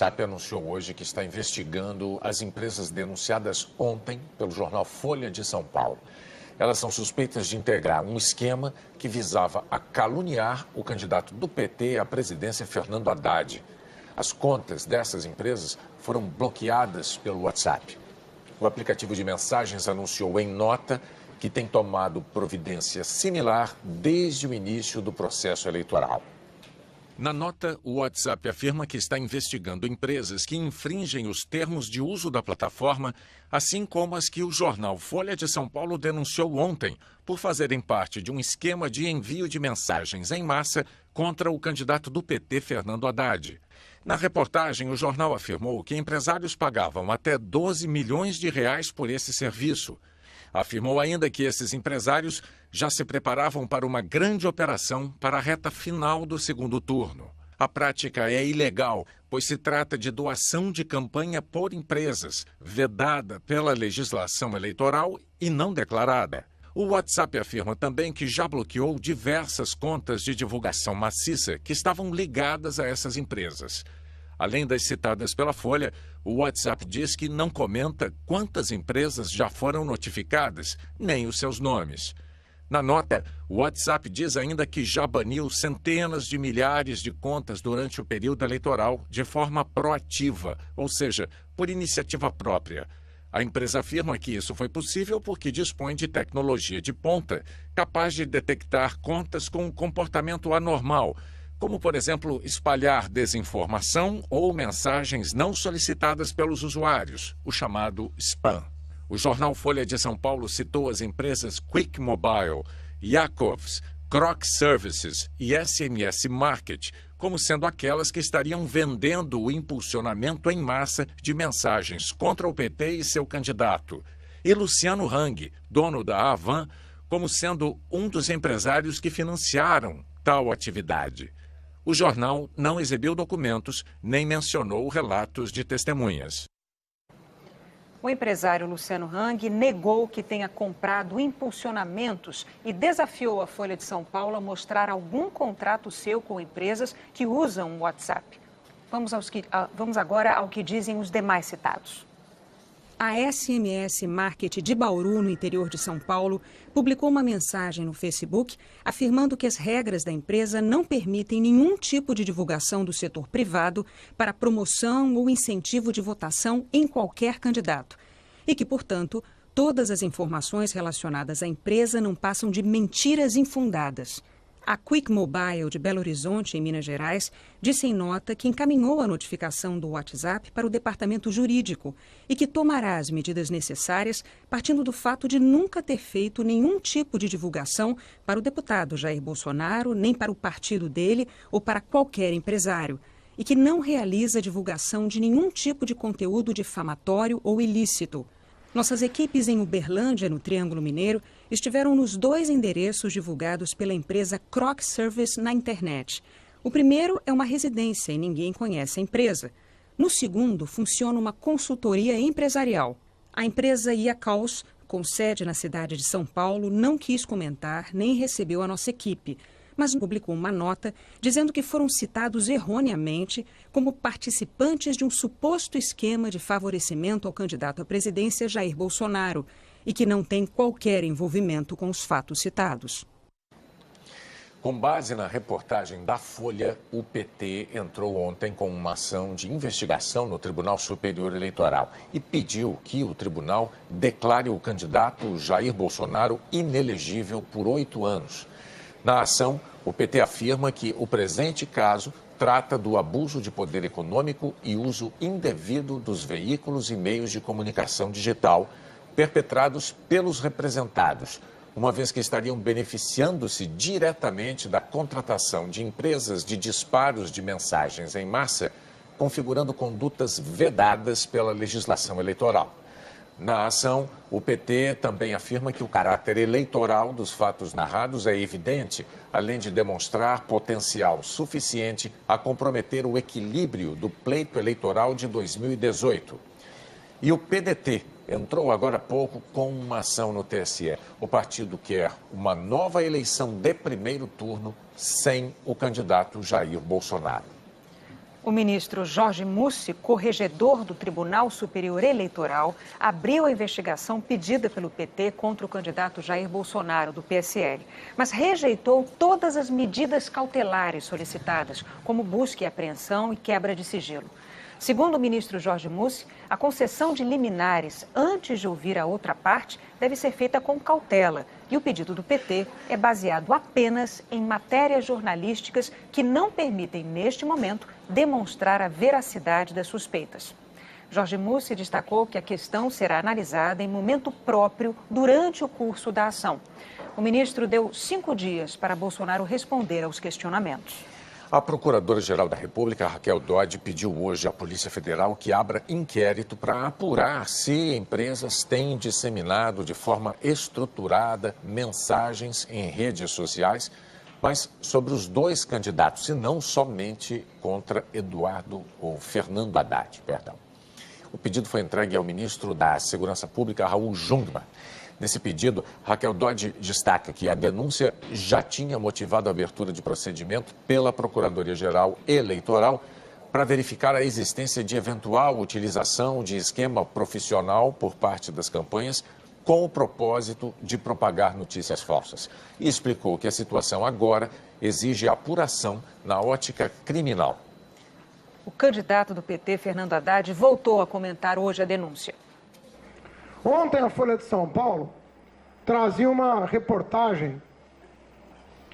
WhatsApp anunciou hoje que está investigando as empresas denunciadas ontem pelo jornal Folha de São Paulo. Elas são suspeitas de integrar um esquema que visava a caluniar o candidato do PT à presidência, Fernando Haddad. As contas dessas empresas foram bloqueadas pelo WhatsApp. O aplicativo de mensagens anunciou em nota que tem tomado providência similar desde o início do processo eleitoral. Na nota, o WhatsApp afirma que está investigando empresas que infringem os termos de uso da plataforma, assim como as que o jornal Folha de São Paulo denunciou ontem por fazerem parte de um esquema de envio de mensagens em massa contra o candidato do PT, Fernando Haddad. Na reportagem, o jornal afirmou que empresários pagavam até 12 milhões de reais por esse serviço. Afirmou ainda que esses empresários já se preparavam para uma grande operação para a reta final do segundo turno. A prática é ilegal, pois se trata de doação de campanha por empresas, vedada pela legislação eleitoral e não declarada. O WhatsApp afirma também que já bloqueou diversas contas de divulgação maciça que estavam ligadas a essas empresas. Além das citadas pela Folha, o WhatsApp diz que não comenta quantas empresas já foram notificadas, nem os seus nomes. Na nota, o WhatsApp diz ainda que já baniu centenas de milhares de contas durante o período eleitoral de forma proativa, ou seja, por iniciativa própria. A empresa afirma que isso foi possível porque dispõe de tecnologia de ponta, capaz de detectar contas com comportamento anormal, como, por exemplo, espalhar desinformação ou mensagens não solicitadas pelos usuários, o chamado spam. O jornal Folha de São Paulo citou as empresas Quick Mobile, Jacobs, Croc Services e SMS Market como sendo aquelas que estariam vendendo o impulsionamento em massa de mensagens contra o PT e seu candidato. E Luciano Hang, dono da Avan, como sendo um dos empresários que financiaram tal atividade. O jornal não exibiu documentos nem mencionou relatos de testemunhas. O empresário Luciano Hang negou que tenha comprado impulsionamentos e desafiou a Folha de São Paulo a mostrar algum contrato seu com empresas que usam o WhatsApp. Vamos agora ao que dizem os demais citados. A SMS Market de Bauru, no interior de São Paulo, publicou uma mensagem no Facebook afirmando que as regras da empresa não permitem nenhum tipo de divulgação do setor privado para promoção ou incentivo de votação em qualquer candidato e que, portanto, todas as informações relacionadas à empresa não passam de mentiras infundadas. A Quick Mobile de Belo Horizonte, em Minas Gerais, disse em nota que encaminhou a notificação do WhatsApp para o departamento jurídico e que tomará as medidas necessárias partindo do fato de nunca ter feito nenhum tipo de divulgação para o deputado Jair Bolsonaro, nem para o partido dele ou para qualquer empresário, e que não realiza divulgação de nenhum tipo de conteúdo difamatório ou ilícito. Nossas equipes em Uberlândia, no Triângulo Mineiro, estiveram nos 2 endereços divulgados pela empresa Croc Service na internet. O primeiro é uma residência e ninguém conhece a empresa. No segundo, funciona uma consultoria empresarial. A empresa Iacaus, com sede na cidade de São Paulo, não quis comentar nem recebeu a nossa equipe, mas publicou uma nota dizendo que foram citados erroneamente como participantes de um suposto esquema de favorecimento ao candidato à presidência Jair Bolsonaro e que não tem qualquer envolvimento com os fatos citados. Com base na reportagem da Folha, o PT entrou ontem com uma ação de investigação no Tribunal Superior Eleitoral e pediu que o tribunal declare o candidato Jair Bolsonaro inelegível por 8 anos. Na ação, o PT afirma que o presente caso trata do abuso de poder econômico e uso indevido dos veículos e meios de comunicação digital perpetrados pelos representados, uma vez que estariam beneficiando-se diretamente da contratação de empresas de disparos de mensagens em massa, configurando condutas vedadas pela legislação eleitoral. Na ação, o PT também afirma que o caráter eleitoral dos fatos narrados é evidente, além de demonstrar potencial suficiente a comprometer o equilíbrio do pleito eleitoral de 2018. E o PDT entrou agora há pouco com uma ação no TSE. O partido quer uma nova eleição de primeiro turno sem o candidato Jair Bolsonaro. O ministro Jorge Mussi, corregedor do Tribunal Superior Eleitoral, abriu a investigação pedida pelo PT contra o candidato Jair Bolsonaro, do PSL, mas rejeitou todas as medidas cautelares solicitadas, como busca e apreensão e quebra de sigilo. Segundo o ministro Jorge Mussi, a concessão de liminares antes de ouvir a outra parte deve ser feita com cautela e o pedido do PT é baseado apenas em matérias jornalísticas que não permitem, neste momento, demonstrar a veracidade das suspeitas. Jorge Mussi destacou que a questão será analisada em momento próprio durante o curso da ação. O ministro deu 5 dias para Bolsonaro responder aos questionamentos. A Procuradora-Geral da República, Raquel Dodge, pediu hoje à Polícia Federal que abra inquérito para apurar se empresas têm disseminado de forma estruturada mensagens em redes sociais, mas sobre os 2 candidatos, e não somente contra Eduardo ou Fernando Haddad, perdão. O pedido foi entregue ao ministro da Segurança Pública, Raul Jungmann. Nesse pedido, Raquel Dodge destaca que a denúncia já tinha motivado a abertura de procedimento pela Procuradoria-Geral Eleitoral para verificar a existência de eventual utilização de esquema profissional por parte das campanhas com o propósito de propagar notícias falsas. E explicou que a situação agora exige apuração na ótica criminal. O candidato do PT, Fernando Haddad, voltou a comentar hoje a denúncia. Ontem a Folha de São Paulo trazia uma reportagem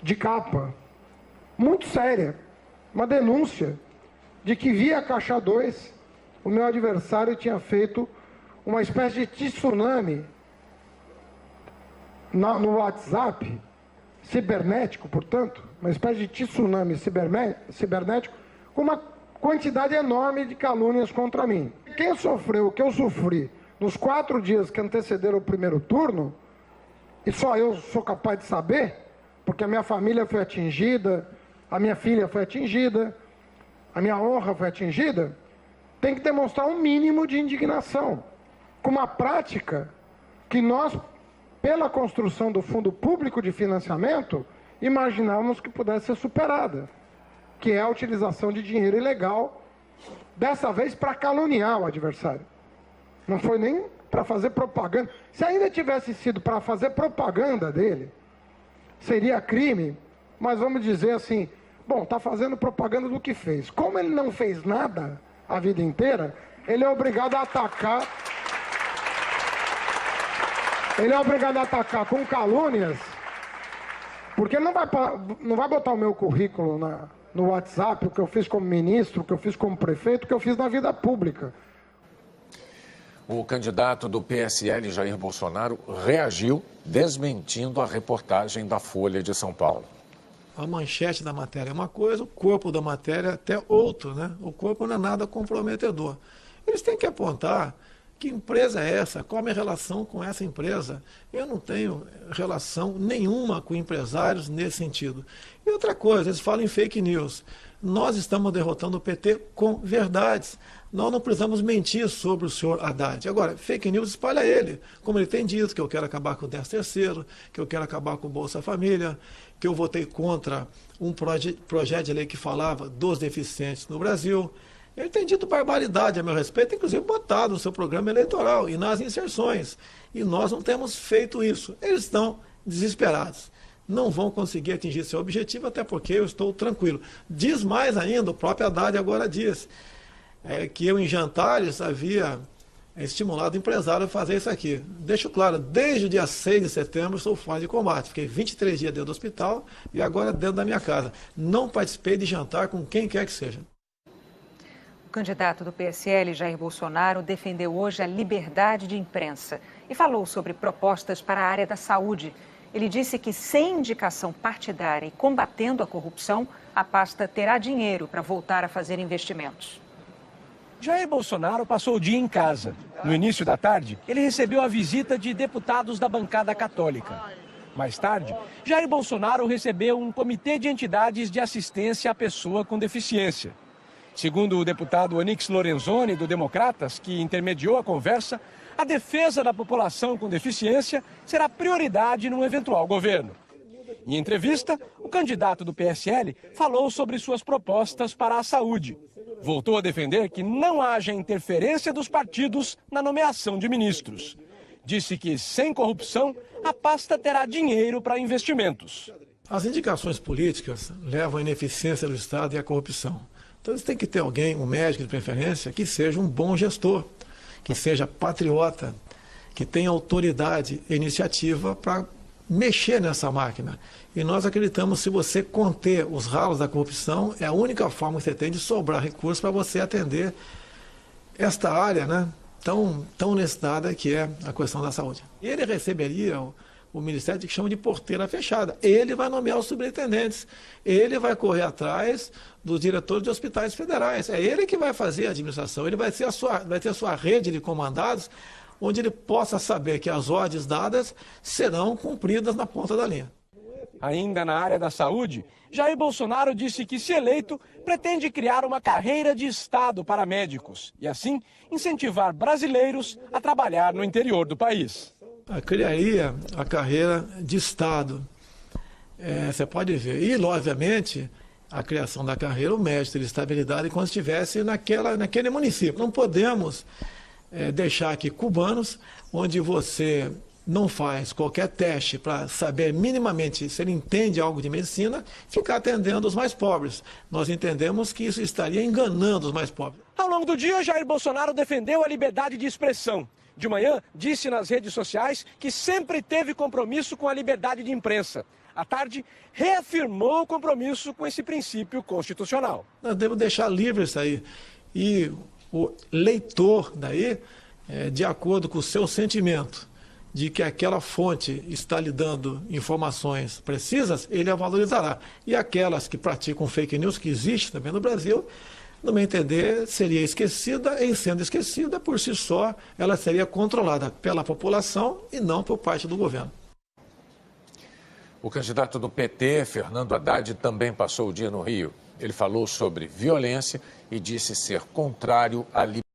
de capa muito séria, uma denúncia de que via Caixa 2 o meu adversário tinha feito uma espécie de tsunami no WhatsApp, cibernético, portanto, uma espécie de tsunami cibernético com uma quantidade enorme de calúnias contra mim. Quem sofreu o que eu sofri nos 4 dias que antecederam o primeiro turno, e só eu sou capaz de saber, porque a minha família foi atingida, a minha filha foi atingida, a minha honra foi atingida, tem que demonstrar um mínimo de indignação, com uma prática que nós, pela construção do Fundo Público de Financiamento, imaginávamos que pudesse ser superada, que é a utilização de dinheiro ilegal, dessa vez para caluniar o adversário. Não foi nem para fazer propaganda. Se ainda tivesse sido para fazer propaganda dele, seria crime, mas vamos dizer assim, bom, está fazendo propaganda do que fez. Como ele não fez nada a vida inteira, ele é obrigado a atacar. Ele é obrigado a atacar com calúnias, porque ele não vai botar o meu currículo no WhatsApp, o que eu fiz como ministro, o que eu fiz como prefeito, o que eu fiz na vida pública. O candidato do PSL, Jair Bolsonaro, reagiu desmentindo a reportagem da Folha de São Paulo. A manchete da matéria é uma coisa, o corpo da matéria é até outro, né? O corpo não é nada comprometedor. Eles têm que apontar que empresa é essa, qual a minha relação com essa empresa. Eu não tenho relação nenhuma com empresários nesse sentido. E outra coisa, eles falam em fake news. Nós estamos derrotando o PT com verdades. Nós não precisamos mentir sobre o senhor Haddad. Agora, fake news espalha ele, como ele tem dito, que eu quero acabar com o 13º, que eu quero acabar com o Bolsa Família, que eu votei contra um projeto de lei que falava dos deficientes no Brasil. Ele tem dito barbaridade a meu respeito, inclusive botado no seu programa eleitoral e nas inserções. E nós não temos feito isso. Eles estão desesperados. Não vão conseguir atingir seu objetivo, até porque eu estou tranquilo. Diz mais ainda, o próprio Haddad agora diz, que eu em jantares havia estimulado o empresário a fazer isso aqui. Deixo claro, desde o dia 6 de setembro sou fora de combate. Fiquei 23 dias dentro do hospital e agora dentro da minha casa. Não participei de jantar com quem quer que seja. O candidato do PSL, Jair Bolsonaro, defendeu hoje a liberdade de imprensa e falou sobre propostas para a área da saúde. Ele disse que, sem indicação partidária e combatendo a corrupção, a pasta terá dinheiro para voltar a fazer investimentos. Jair Bolsonaro passou o dia em casa. No início da tarde, ele recebeu a visita de deputados da bancada católica. Mais tarde, Jair Bolsonaro recebeu um comitê de entidades de assistência à pessoa com deficiência. Segundo o deputado Onyx Lorenzoni, do Democratas, que intermediou a conversa, a defesa da população com deficiência será prioridade num eventual governo. Em entrevista, o candidato do PSL falou sobre suas propostas para a saúde. Voltou a defender que não haja interferência dos partidos na nomeação de ministros. Disse que, sem corrupção, a pasta terá dinheiro para investimentos. As indicações políticas levam à ineficiência do Estado e à corrupção. Então, eles têm que ter alguém, um médico de preferência, que seja um bom gestor, que seja patriota, que tenha autoridade e iniciativa para mexer nessa máquina. E nós acreditamos que se você conter os ralos da corrupção, é a única forma que você tem de sobrar recursos para você atender esta área, né, tão necessitada que é a questão da saúde. Ele receberia o Ministério que chama de porteira fechada. Ele vai nomear os superintendentes. Ele vai correr atrás dos diretores de hospitais federais. É ele que vai fazer a administração. Ele vai ter a sua rede de comandados, onde ele possa saber que as ordens dadas serão cumpridas na ponta da linha. Ainda na área da saúde, Jair Bolsonaro disse que, se eleito, pretende criar uma carreira de Estado para médicos e, assim, incentivar brasileiros a trabalhar no interior do país. Criaria a carreira de Estado. Você pode ver. E, obviamente, a criação da carreira, o médico teria estabilidade quando estivesse naquele município. Não podemos deixar aqui cubanos, onde você não faz qualquer teste para saber minimamente se ele entende algo de medicina, ficar atendendo os mais pobres. Nós entendemos que isso estaria enganando os mais pobres. Ao longo do dia, Jair Bolsonaro defendeu a liberdade de expressão. De manhã, disse nas redes sociais que sempre teve compromisso com a liberdade de imprensa. À tarde, reafirmou o compromisso com esse princípio constitucional. Nós devemos deixar livre isso aí. E o leitor daí, de acordo com o seu sentimento, de que aquela fonte está lhe dando informações precisas, ele a valorizará. E aquelas que praticam fake news, que existe também no Brasil, no meu entender, seria esquecida, e sendo esquecida, por si só, ela seria controlada pela população e não por parte do governo. O candidato do PT, Fernando Haddad, também passou o dia no Rio. Ele falou sobre violência e disse ser contrário à liberdade.